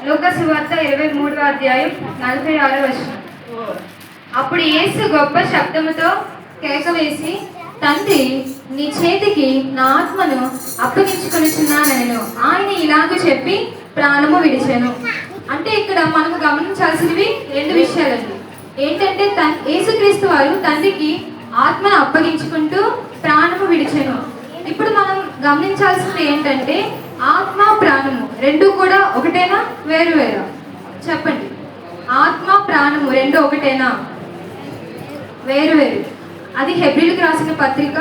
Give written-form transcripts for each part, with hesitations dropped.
లూకా సువార్త 23వ అధ్యాయం 46వ వచనం. అప్పుడు యేసు గొప్ప శబ్దముతో కేక వేసి, తండ్రి, నీ చేతికి నా ఆత్మను అప్పగించుకొనుచున్నానెను. ఆయన ఇలాగ చెప్పి ప్రాణము విడిచెను. అంటే ఇక్కడ మనము గమనించాల్సినవి రెండు విషయాలండి. ఏంటంటే యేసుక్రీస్తు వారు తండ్రికి ఆత్మను అప్పగించుకుంటూ ప్రాణము విడిచెను. ఇప్పుడు మనం గమనించాల్సింది ఏంటంటే ఆత్మ ప్రాణము రెండు కూడా ఒకటేనా, వేరు వేరా? చెప్పండి. ఆత్మ ప్రాణము రెండు ఒకటేనా, వేరు వేరు? అది హెబ్రీయులకు రాసిన పత్రిక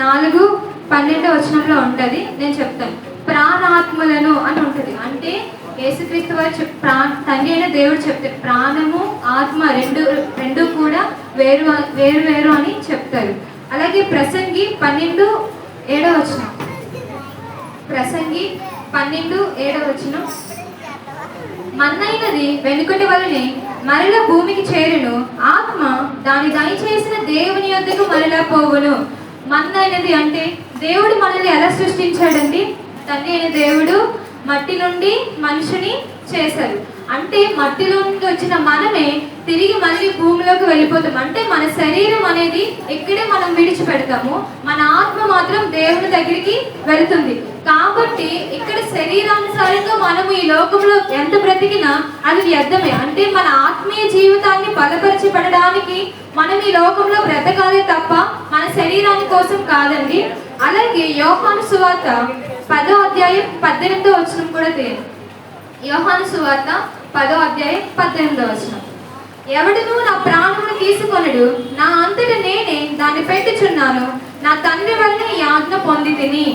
4:12 వచనంలో ఉంటుంది. నేను చెప్తాను. ప్రాణాత్మలను అని ఉంటుంది. అంటే యేసుక్రీస్తు వారు తండ్రి అయిన దేవుడు చెప్తే ప్రాణము ఆత్మ రెండు కూడా వేరు వేరు వేరు అని చెప్తారు. అలాగే ప్రసంగి 12:7 వచనం. ప్రసంగి 12:7 వచనం. మన్నైనది వెనుకటి వలనే మరల భూమికి చేరును, ఆత్మ దాని దయచేసిన దేవుని యొద్దకు మరలా పోవును. మన్నైనది అంటే దేవుడు మనల్ని ఎలా సృష్టించాడండి? తండ్రి అయిన దేవుడు మట్టి నుండి మనిషిని చేశారు. అంటే మట్టిలో నుండి వచ్చిన మనమే తిరిగి మళ్ళీ భూమిలోకి వెళ్ళిపోతాం. అంటే మన శరీరం అనేది ఇక్కడే మనం విడిచిపెడతాము, మన ఆత్మ మాత్రం దేవుని దగ్గరికి వెళ్తుంది. కాబట్టి ఇక్కడ శరీరానుసారంగా మనము ఈ లోకంలో ఎంత బ్రతికినా అది వ్యర్థమే. అంటే మన ఆత్మీయ జీవితాన్ని బలపరచబడడానికి మనం ఈ లోకంలో బ్రతకాలే తప్ప మన శరీరాని కోసం కాదండి. అలాగే యోహాను సువార్త 10వ అధ్యాయం 18వ వచనం కూడా తెలియదు. యోహాను సువార్త 10వ అధ్యాయం 18వ వచనం. ఎవడును నా ప్రాణమును తీసుకొనడు, నా అంతట నేనే దాన్ని పెట్టుచున్నాను, నా తండ్రి వలన ఈ ఆజ్ఞ పొంది తిని.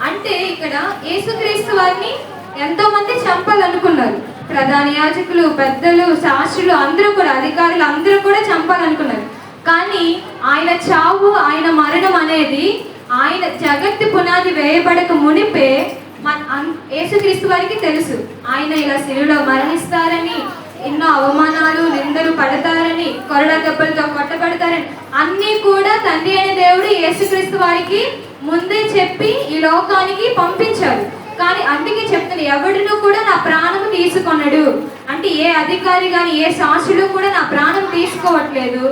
అంటే ఇక్కడ యేసుక్రీస్తు వారిని ఎంతో మంది చంపాలనుకున్నారు. ప్రధాన యాజకులు, పెద్దలు, శాస్త్రులు అందరూ కూడా, అధికారులు అందరూ కూడా చంపాలనుకున్నారు. కానీ ఆయన చావు, ఆయన మరణం అనేది ఆయన జగత్తు పునాది వేయబడక మునిపే యేసుక్రీస్తు వారికి తెలుసు. ఆయన ఇలా శిలువలో మరణిస్తారని, ఎన్నో అవమానాలు నిందలు పడతారని, కొరడా దెబ్బలతో కొట్టబడతారని అన్నీ కూడా తండ్రి అయిన దేవుడు యేసుక్రీస్తు వారికి ముందే చెప్పి ఈ లోకానికి పంపించారు. కానీ అందుకే చెప్తాను, ఎవడును కూడా నా ప్రాణం తీసుకొనడు. అంటే ఏ అధికారి కానీ ఏ శాస్త్రుడు కూడా నా ప్రాణం తీసుకోవట్లేదు,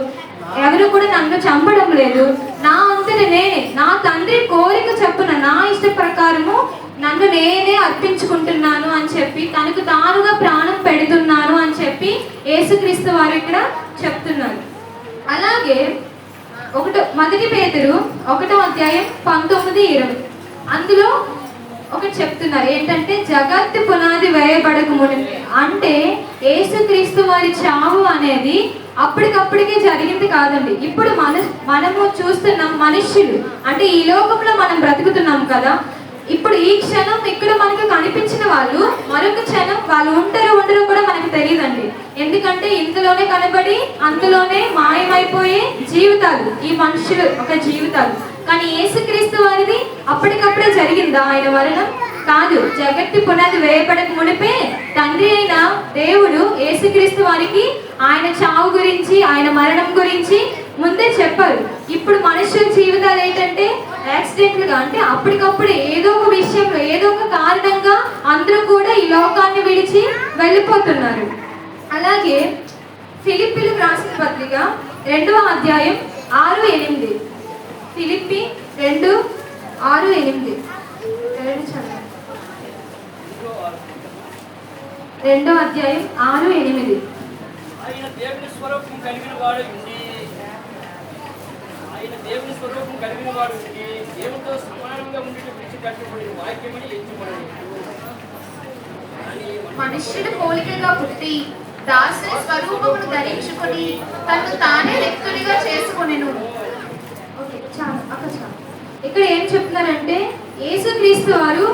ఎవరు కూడా నన్ను చంపడం లేదు. నా అంతటి నేనే, నా తండ్రి కోరిక చెప్పున నా ఇష్ట ప్రకారము నన్ను నేనే అర్పించుకుంటున్నాను అని చెప్పి తనకు తానుగా ప్రాణం పెడుతున్నాను అని చెప్పి యేసుక్రీస్తు వారు ఇక్కడ చెప్తున్నారు. అలాగే మొదటి పేతురు 1వ అధ్యాయం 19-20 అందులో ఒకటి చెప్తున్నారు. ఏంటంటే జగత్తు పునాది వేయబడక మునిపే. అంటే యేసుక్రీస్తు వారి చావు అనేది అప్పటికప్పటికే జరిగింది కాదండి. ఇప్పుడు మనము చూస్తున్నాం మనుష్యులు, అంటే ఈ లోకంలో మనం బ్రతుకుతున్నాం కదా. ఇప్పుడు ఈ క్షణం ఇక్కడ మనకు కనిపించిన వాళ్ళు మరొక క్షణం వాళ్ళు ఉంటారో ఉండరో కూడా మనకు తెలియదండి. ఎందుకంటే ఇందులోనే కనబడి అందులోనే మాయమైపోయే జీవితాలు ఈ మనుషులు ఒక జీవితాలు. కానీ యేసుక్రీస్తు వారిది అప్పటికప్పుడే జరిగిందా ఆయన మరణం? కాదు. జగత్తు పునాది వేయబడక మునిపే తండ్రి అయిన దేవుడు యేసుక్రీస్తు వారికి ఆయన చావు గురించి, ఆయన మరణం గురించి ముందే చెప్పారు. ఇప్పుడు మనుషుల జీవితాలు ఏంటంటే యాక్సిడెంట్లుగా, అంటే అప్పటికప్పుడు ఏదో ఒక విషయంలో ఏదో ఒక కారణంగా అందరూ కూడా ఈ లోకాన్ని విడిచి వెళ్ళిపోతున్నారు. అలాగే ఫిలిప్పీలకు రాసిన పత్రిక 2వ అధ్యాయం 6-8. ఫిలిప్పీ 2:6-8. 2వ అధ్యాయం 6-8. ఆయన దేవుని స్వరూపం కలిగిన వాడు ఉండి దేవునితో సమానంగా ఉండేటి విడిచిపెట్టబడిన వాక్యమని ఎంచుకోండి. మనుష్యుడు పోలికగా పుట్టి దాసుని స్వరూపమును ధరించుకొని తను తానే వ్యక్తునిగా చేసుకొనెను. ఇక్కడ ఏం చెప్తున్నారంటే యేసుక్రీస్తు వారు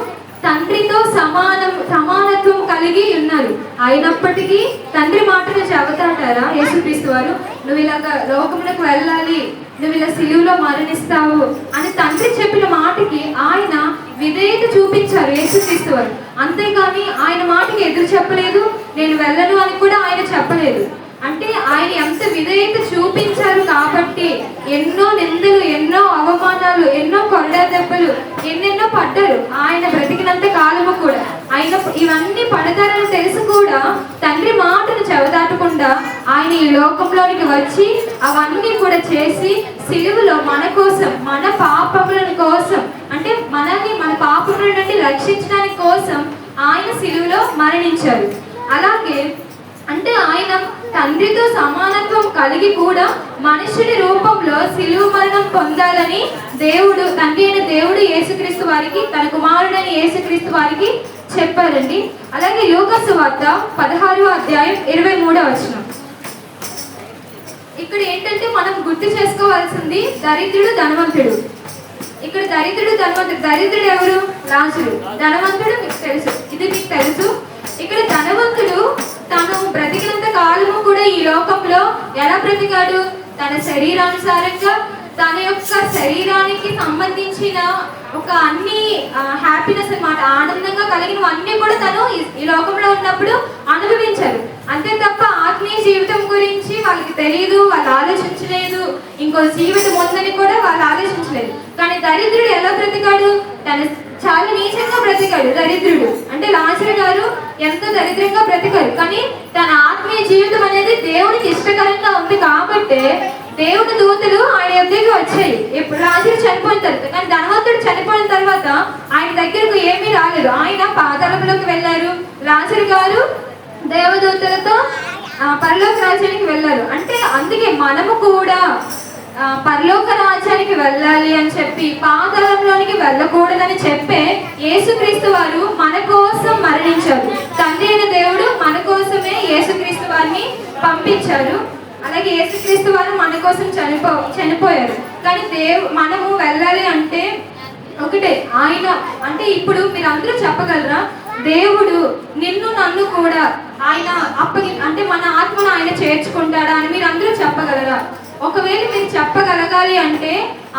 తండ్రితో సమానత్వం కలిగి ఉన్నారు. అయినప్పటికీ తండ్రి మాటను చెబుతాటారా యేసుక్రీస్తు వారు? నువ్వు ఇలాగ లోకములకు వెళ్ళాలి, నువ్వు ఇలా సిలువలో మరణిస్తావు అని తండ్రి చెప్పిన మాటకి ఆయన విధేయత చూపించారు యేసుక్రీస్తు వారు. అంతేగాని ఆయన మాటకి ఎదురు చెప్పలేదు, నేను వెళ్ళను అని కూడా ఆయన చెప్పలేదు. అంటే ఆయన ఎంత విధేయత చూపించారు కాబట్టి ఎన్నో నిందలు, ఎన్నో అవమానాలు, ఎన్నో కొరడా దెబ్బలు ఎన్నెన్నో పడ్డారు ఆయన బ్రతికినంత కాలము కూడా. ఆయన ఇవన్నీ పడతారని తెలిసి కూడా ఆయన ఈ లోకంలోనికి వచ్చి అవన్నీ కూడా చేసి సిలువలో మన కోసం, మన పాపముల కోసం, అంటే మనల్ని మన పాపముల నుండి రక్షించడానికి కోసం ఆయన సిలువలో మరణించారు. అలాగే అంటే ఆయన తండ్రితో సమానత్వం కలిగి కూడా మనుషుని రూపంలో సిలువ మరణం పొందాలని దేవుడు, తండ్రి అయిన దేవుడు యేసుక్రీస్తు వారికి, తన కుమారుడైన యేసుక్రీస్తు వారికి చెప్పారండి. అలాగే లూకా సువార్త 16వ అధ్యాయం 23వ వచనం. ఇక్కడ ఏంటంటే మనం గుర్తు చేసుకోవాల్సింది దరిద్రుడు, ధనవంతుడు. ఇక్కడ దరిద్రుడు, ధనవంతుడు. దరిద్రుడు ఎవరు? లాజరు. ధనవంతుడు మీకు తెలుసు, ఇది మీకు తెలుసు. ఇక్కడ ధనవంతుడు తను బ్రతికినంత కాలము కూడా ఈ లోకంలో ఎలా బ్రతికాడు? తన శరీరానుసారంగా, తన యొక్క శరీరానికి సంబంధించిన ఒక అన్ని హ్యాపీనెస్ అన్నమాట, ఆనందంగా కలిగినవన్నీ కూడా తను ఈ లోకంలో ఉన్నప్పుడు అనుభవించారు. అంతే తప్ప ఆత్మీయ జీవితం గురించి వాళ్ళకి తెలియదు, వాళ్ళు ఆలోచించలేదు. ఇంకో జీవితం ఉందని కూడా వాళ్ళు ఆలోచించలేదు. కానీ దరిద్రుడు ఎలా బ్రతికాడు? తన చాలా నీచంగా బ్రతికాడు దరిద్రుడు. అంటే లాజరు గారు ఎంతో దరిద్రంగా బ్రతికారు, కానీ తన ఆత్మీయ జీవితం అనేది దేవునికి ఇష్టకరంగా ఉంది కాబట్టి దేవుని దూతలు ఆయన దగ్గరికి వచ్చాయి. ఇప్పుడు లాజరు చనిపోయిన తర్వాత, కానీ ధనవంతుడు చనిపోయిన తర్వాత ఆయన దగ్గరకు ఏమీ రాలేదు. ఆయన పాతాళంలోకి వెళ్ళారు. లాజరు గారు దేవదూతలతో పరలోక రాజ్యానికి వెళ్ళారు. అంటే అందుకే మనము కూడా పరలోక రాజ్యానికి వెళ్ళాలి అని చెప్పి పాతాళంలోనికి వెళ్ళకూడదని చెప్పే యేసుక్రీస్తు వారు మన కోసం మరణించారు. తండ్రి అయిన దేవుడు మన కోసమే యేసుక్రీస్తు వారిని పంపించారు. అలాగే యేసుక్రీస్తు వారు మన కోసం చనిపోయారు. కానీ మనము వెళ్ళాలి అంటే ఒకటే, ఆయన అంటే ఇప్పుడు మీరు అందరూ చెప్పగలరా, దేవుడు నిన్ను నన్ను కూడా ఆయన అంటే మన ఆత్మను ఆయన చేర్చుకుంటాడా అని మీరు అందరూ చెప్పగలరా? ఒకవేళ మీరు చెప్పగలగాలి అంటే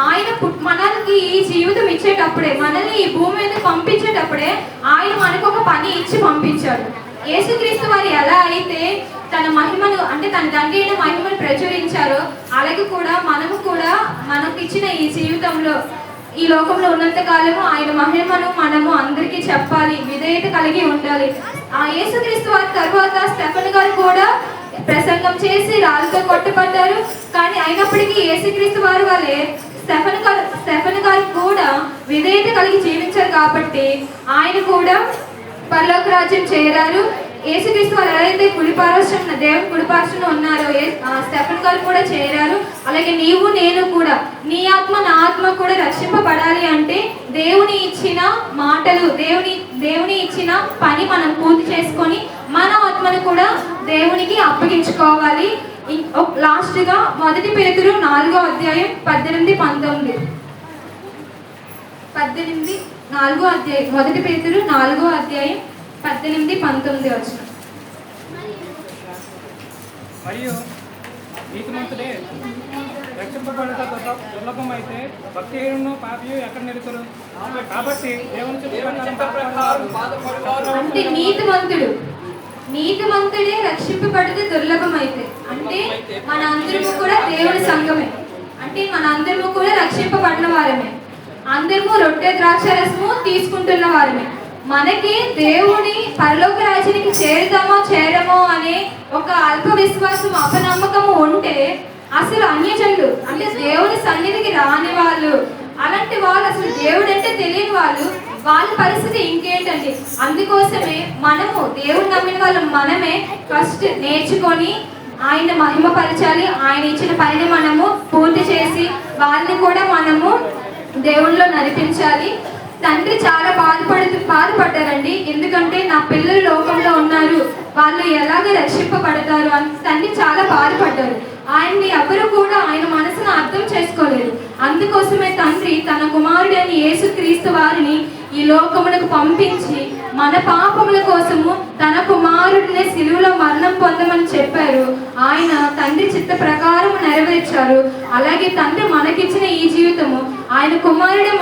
ఆయన మనల్ని ఈ జీవితం ఇచ్చేటప్పుడే, మనల్ని ఈ భూమి మీద పంపించేటప్పుడే ఆయన మనకు ఒక పని ఇచ్చి పంపించాడు. యేసుక్రీస్తు వారు ఎలా అయితే తన మహిమను, అంటే తన తండ్రి అయిన మహిమను ప్రచురించారో, అలాగే కూడా మనము కూడా మనకు ఇచ్చిన ఈ జీవితంలో, ఈ లోకంలో ఉన్నంత కాలము ఆయన మహిమను మనము అందరికీ చెప్పాలి, విధేయత కలిగి ఉండాలి. ఆ యేసుక్రీస్తు వారి తర్వాత స్టెఫెన్ గారు కూడా ప్రసంగం చేసి రాళ్ళతో కొట్టబడ్డారు. కానీ అయినప్పటికీ యేసుక్రీస్తు వారి వల్లే స్టెఫెన్ గారు కూడా విధేయత కలిగి జీవించారు కాబట్టి ఆయన కూడా పరలోక రాజ్యం చేరారు. యేసుక్రీస్తు వారు ఎవరైతే కుడిపార్శ్వన, దేవుని కుడిపార్శ్వన ఉన్నారో స్టెఫెన్ గారు కూడా చేరారు. అలాగే నీవు నేను కూడా, నీ ఆత్మ నా ఆత్మ కూడా రక్షింపబడాలి అంటే దేవుని ఇచ్చిన మాటలు, దేవుని ఇచ్చిన పని మనం పూర్తి చేసుకొని మన ఆత్మను కూడా దేవునికి అప్పగించుకోవాలి. లాస్ట్గా 1 పేతురు 4వ అధ్యాయం 18-19. 4వ అధ్యాయం 1 పేతురు 4వ అధ్యాయం 18-19 వచ్చిన. మరియు నీతిమంతుడే రక్షింపబడట దుర్లభం అయితే భక్తిహీనుడు పాపియు ఎక్కడ నిలుతురు? కాబట్టి దేవుని అంటే నీతిమంతుడే రక్షింపబడితే దుర్లభం అయితే, అంటే మన అందరము కూడా దేవుని సంఘమే, అంటే మన అందరము కూడా రక్షింపబడిన వారమే, అందరము రొట్టె ద్రాక్షరసము తీసుకుంటున్న వారమే. మనకి దేవుని పరలోక రాజ్యానికి చేరమో అనే ఒక అల్ప విశ్వాసం, అపనమ్మకము ఉంటే అసలు అన్యజనులు, అంటే దేవుని సన్నిధికి రాని వాళ్ళు, అలాంటి వాళ్ళు, అసలు దేవుడు అంటే తెలియని వాళ్ళ పరిస్థితి ఇంకేంటండి. అందుకోసమే మనము దేవుని నమ్మిన వాళ్ళు మనమే ఫస్ట్ నేర్చుకొని ఆయన మహిమపరచాలి. ఆయన ఇచ్చిన పనిని మనము పూర్తి చేసి వాళ్ళని కూడా మనము దేవుళ్ళలో నడిపించాలి. తండ్రి చాలా బాధపడ్డారండి. ఎందుకంటే నా పిల్లలు లోకంలో ఉన్నారు, వాళ్ళు ఎలాగ రక్షింపబడతారు అని తండ్రి చాలా బాధపడ్డారు. ఆయన్ని ఎవరు కూడా ఆయన మనసును అర్థం చేసుకోలేదు. అందుకోసమే తండ్రి తన కుమారుడైన యేసుక్రీస్తు వారిని ఈ లోకమునకు పంపించి మన పాపముల కోసము తన కుమారుడిని సిలువలో మరణం పొందమని చెప్పారు. ఆయన తండ్రి చిత్త ప్రకారం నెరవేర్చారు. అలాగే తండ్రి మనకిచ్చిన ఈ జీవితము ఆయన కుమారుడే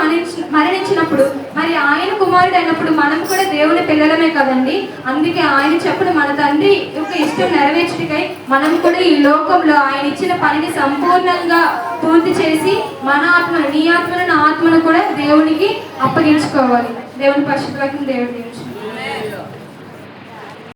మరణించినప్పుడు, మరి ఆయన కుమారుడు అయినప్పుడు మనం కూడా దేవుని పిల్లలమే కదండి. అందుకే ఆయన చెప్పిన మన తండ్రి యొక్క ఇష్టం నెరవేర్చడికై మనం కూడా ఈ లోకంలో ఆయన ఇచ్చిన పనిని సంపూర్ణంగా పూర్తి చేసి మన ఆత్మను, నీ ఆత్మను, నా ఆత్మను కూడా దేవునికి అప్పగించుకోవాలి. దేవుని పరిశుద్ధ వాక్యం దేవుడి